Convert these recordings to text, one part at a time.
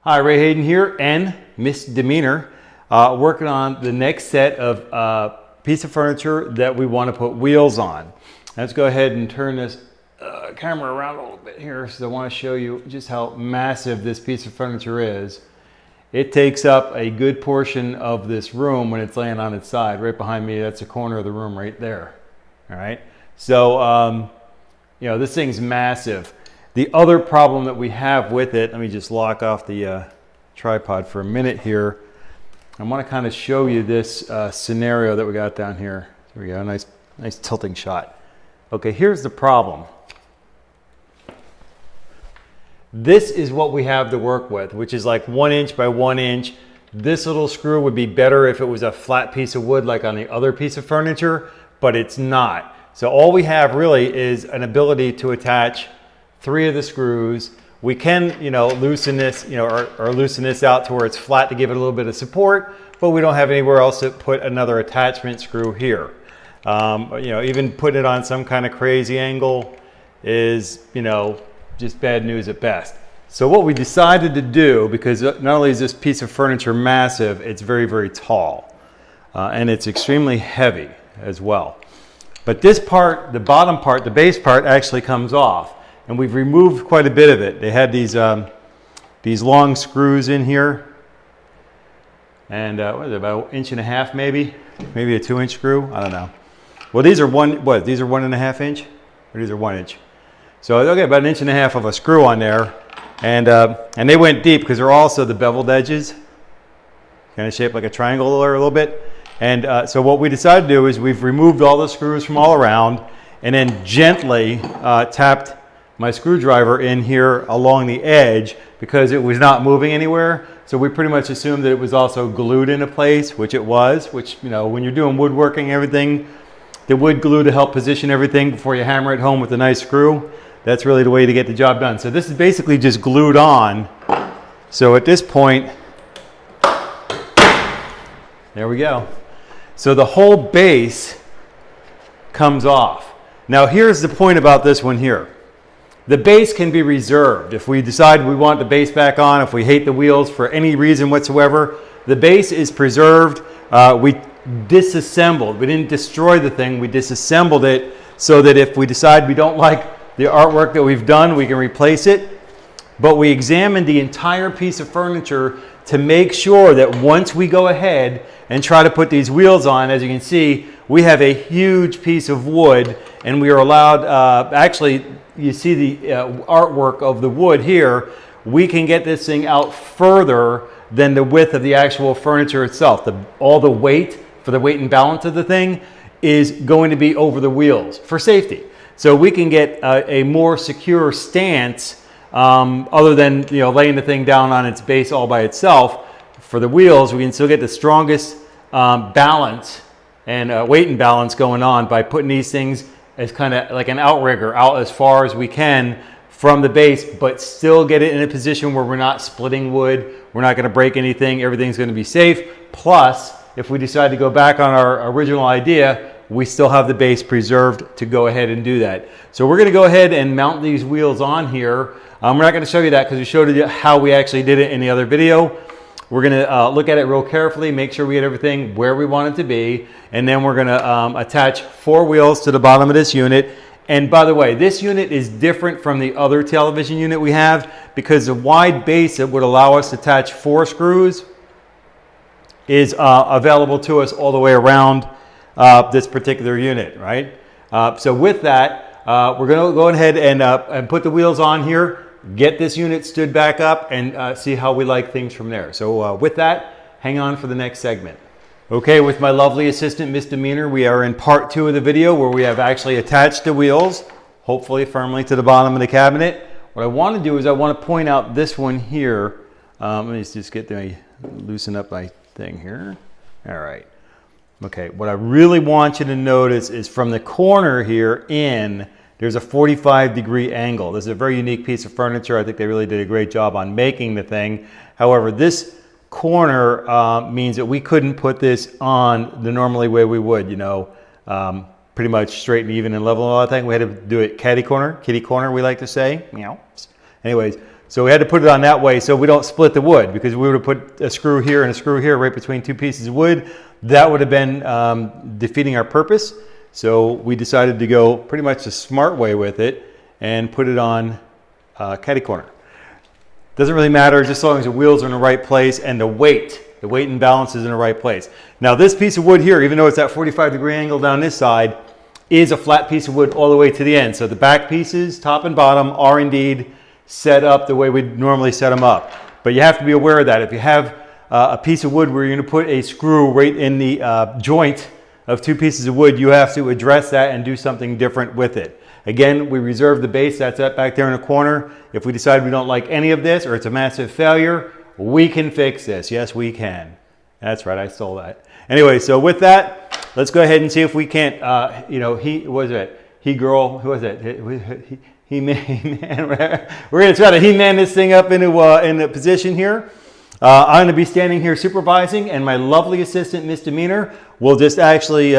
Hi, Ray Hayden here and Misdemeanor, working on the next set of piece of furniture that we want to put wheels on. Let's go ahead and turn this camera around a little bit here, because I want to show you just how massive this piece of furniture is. It takes up a good portion of this room when it's laying on its side. Right behind me, that's the corner of the room right there. All right, so you know, this thing's massive. The other problem that we have with it, let me just lock off the tripod for a minute here. I want to kind of show you this scenario that we got down here. There we go, nice tilting shot. Okay, here's the problem. This is what we have to work with, which is like 1 inch by 1 inch. This little screw would be better if it was a flat piece of wood like on the other piece of furniture, but it's not. So all we have really is an ability to attach 3 of the screws. We can, you know, loosen this, you know, or loosen this out to where it's flat to give it a little bit of support, but we don't have anywhere else to put another attachment screw here. You know, even putting it on some kind of crazy angle is, you know, just bad news at best. So what we decided to do, because not only is this piece of furniture massive, it's very, very tall, and it's extremely heavy as well. But this part, the bottom part, the base part actually comes off. And we've removed quite a bit of it. They had these long screws in here, and what is it, about 1.5 inches maybe a 2-inch screw. I don't know. Well, these are these are 1.5 inch, or these are 1 inch. So okay, about 1.5 inches of a screw on there, and they went deep because they're also the beveled edges, kind of shaped like a triangle there a little bit. And so what we decided to do is we've removed all the screws from all around, and then gently tapped my screwdriver in here along the edge because it was not moving anywhere. So we pretty much assumed that it was also glued into place, which it was, which, you know, when you're doing woodworking, everything, the wood glue to help position everything before you hammer it home with a nice screw, that's really the way to get the job done. So this is basically just glued on. So at this point, there we go. So the whole base comes off. Now here's the point about this one here. The base can be reserved. If we decide we want the base back on, if we hate the wheels for any reason whatsoever, the base is preserved. We disassembled. We didn't destroy the thing. We disassembled it so that if we decide we don't like the artwork that we've done, we can replace it. But we examined the entire piece of furniture to make sure that once we go ahead and try to put these wheels on, as you can see, we have a huge piece of wood, and we are allowed, actually, you see the artwork of the wood here, we can get this thing out further than the width of the actual furniture itself. All the weight, for the weight and balance of the thing, is going to be over the wheels for safety. So we can get a more secure stance, other than, you know, laying the thing down on its base all by itself. For the wheels, we can still get the strongest balance and weight and balance going on by putting these things as kind of like an outrigger out as far as we can from the base, but still get it in a position where we're not splitting wood, we're not going to break anything, everything's going to be safe. Plus, if we decide to go back on our original idea, we still have the base preserved to go ahead and do that. So we're going to go ahead and mount these wheels on here. We're not going to show you that because we showed you how we actually did it in the other video. We're going to look at it real carefully, make sure we get everything where we want it to be, and then we're going to attach 4 wheels to the bottom of this unit. And by the way, this unit is different from the other television unit we have because the wide base that would allow us to attach 4 screws is available to us all the way around this particular unit, right? So with that, we're going to go ahead and put the wheels on here, get this unit stood back up, and see how we like things from there. So with that, hang on for the next segment. Okay, with my lovely assistant, Misdemeanor, we are in part 2 of the video where we have actually attached the wheels, hopefully firmly to the bottom of the cabinet. What I want to do is I want to point out this one here. Let me just loosen up my thing here. All right. Okay, what I really want you to notice is from the corner here in, there's a 45-degree angle. This is a very unique piece of furniture. I think they really did a great job on making the thing. However, this corner means that we couldn't put this on the normally way we would, you know, pretty much straight and even and level and all that thing. We had to do it kitty corner, we like to say. Meow. Anyways, So we had to put it on that way so we don't split the wood, because we would have put a screw here and a screw here right between two pieces of wood. That would have been defeating our purpose. So we decided to go pretty much the smart way with it and put it on catty corner. Doesn't really matter, just as long as the wheels are in the right place and the weight and balance is in the right place. Now this piece of wood here, even though it's at 45-degree angle down this side, is a flat piece of wood all the way to the end. So the back pieces, top and bottom, are indeed set up the way we normally set them up. But you have to be aware of that. If you have a piece of wood where you're going to put a screw right in the joint of two pieces of wood, you have to address that and do something different with it. Again, we reserve the base that's up back there in the corner. If we decide we don't like any of this or it's a massive failure, we can fix this. Yes, we can. That's right, I stole that. Anyway, so with that, let's go ahead and see if we can't, He-Man, we're going to try to He-Man this thing up into position here. I'm going to be standing here supervising, and my lovely assistant, Misdemeanor, will just actually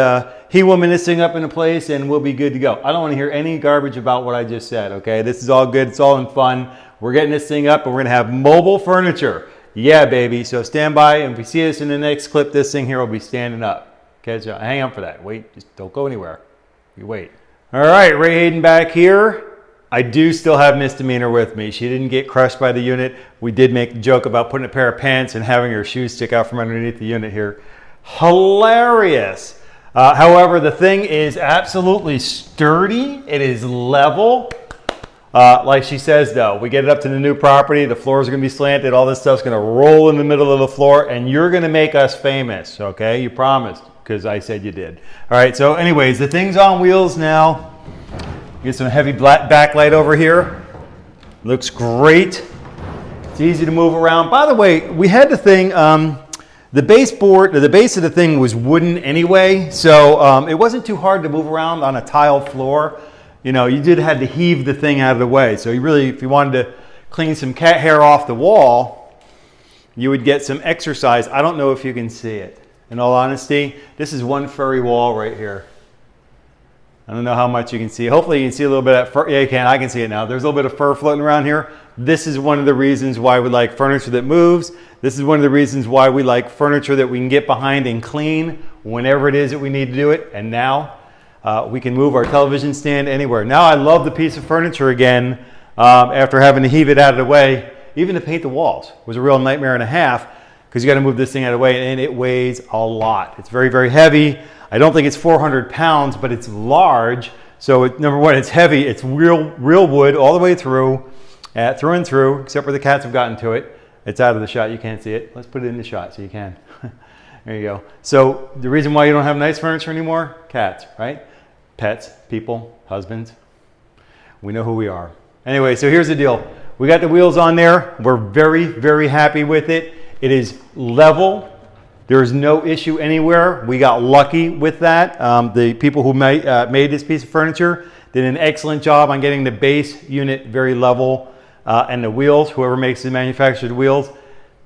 He-Woman this thing up into place, and we'll be good to go. I don't want to hear any garbage about what I just said, okay? This is all good. It's all in fun. We're getting this thing up, and we're going to have mobile furniture. Yeah, baby. So stand by, and if we see us in the next clip, this thing here will be standing up. Okay, so hang on for that. Wait, just don't go anywhere. You wait. All right, Ray Hayden back here. I do still have Misdemeanor with me. She didn't get crushed by the unit. We did make a joke about putting a pair of pants and having her shoes stick out from underneath the unit here. Hilarious. However, the thing is absolutely sturdy. It is level. Like she says, though, we get it up to the new property. The floors are going to be slanted. All this stuff's going to roll in the middle of the floor, and you're going to make us famous, okay? You promised, because I said you did. All right, so anyways, the thing's on wheels now. Get some heavy black backlight over here. Looks great. It's easy to move around. By the way, we had the thing, the base of the thing was wooden anyway, so it wasn't too hard to move around on a tile floor. You know, you did have to heave the thing out of the way. So you really, if you wanted to clean some cat hair off the wall, you would get some exercise. I don't know if you can see it. In all honesty, this is one furry wall right here. I don't know how much you can see. Hopefully you can see a little bit of fur. Yeah, you can. I can see it now. There's a little bit of fur floating around here. This is one of the reasons why we like furniture that moves. This is one of the reasons why we like furniture that we can get behind and clean whenever it is that we need to do it. And now we can move our television stand anywhere. Now I love the piece of furniture again after having to heave it out of the way. Even to paint the walls was a real nightmare and a half, because you got to move this thing out of the way, and it weighs a lot. It's very, very heavy. I don't think it's 400 pounds, but it's large. So number one, it's heavy. It's real wood all the way through and through, except where the cats have gotten to it. It's out of the shot. You can't see it. Let's put it in the shot so you can. There you go. So the reason why you don't have nice furniture anymore, cats, right? Pets, people, husbands. We know who we are. Anyway, so here's the deal. We got the wheels on there. We're very, very happy with it. It is level. There's no issue anywhere. We got lucky with that. The people who made this piece of furniture did an excellent job on getting the base unit very level, and the wheels, whoever makes the manufactured wheels,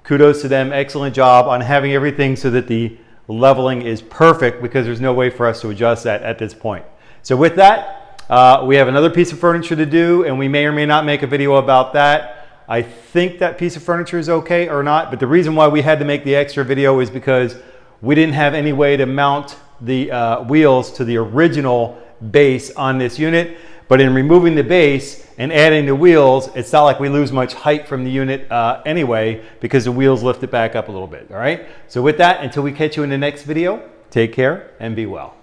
kudos to them. Excellent job on having everything so that the leveling is perfect, because there's no way for us to adjust that at this point. So with that, we have another piece of furniture to do, and we may or may not make a video about that. I think that piece of furniture is okay or not, but the reason why we had to make the extra video is because we didn't have any way to mount the wheels to the original base on this unit. But in removing the base and adding the wheels, it's not like we lose much height from the unit anyway, because the wheels lift it back up a little bit, all right? So with that, until we catch you in the next video, take care and be well.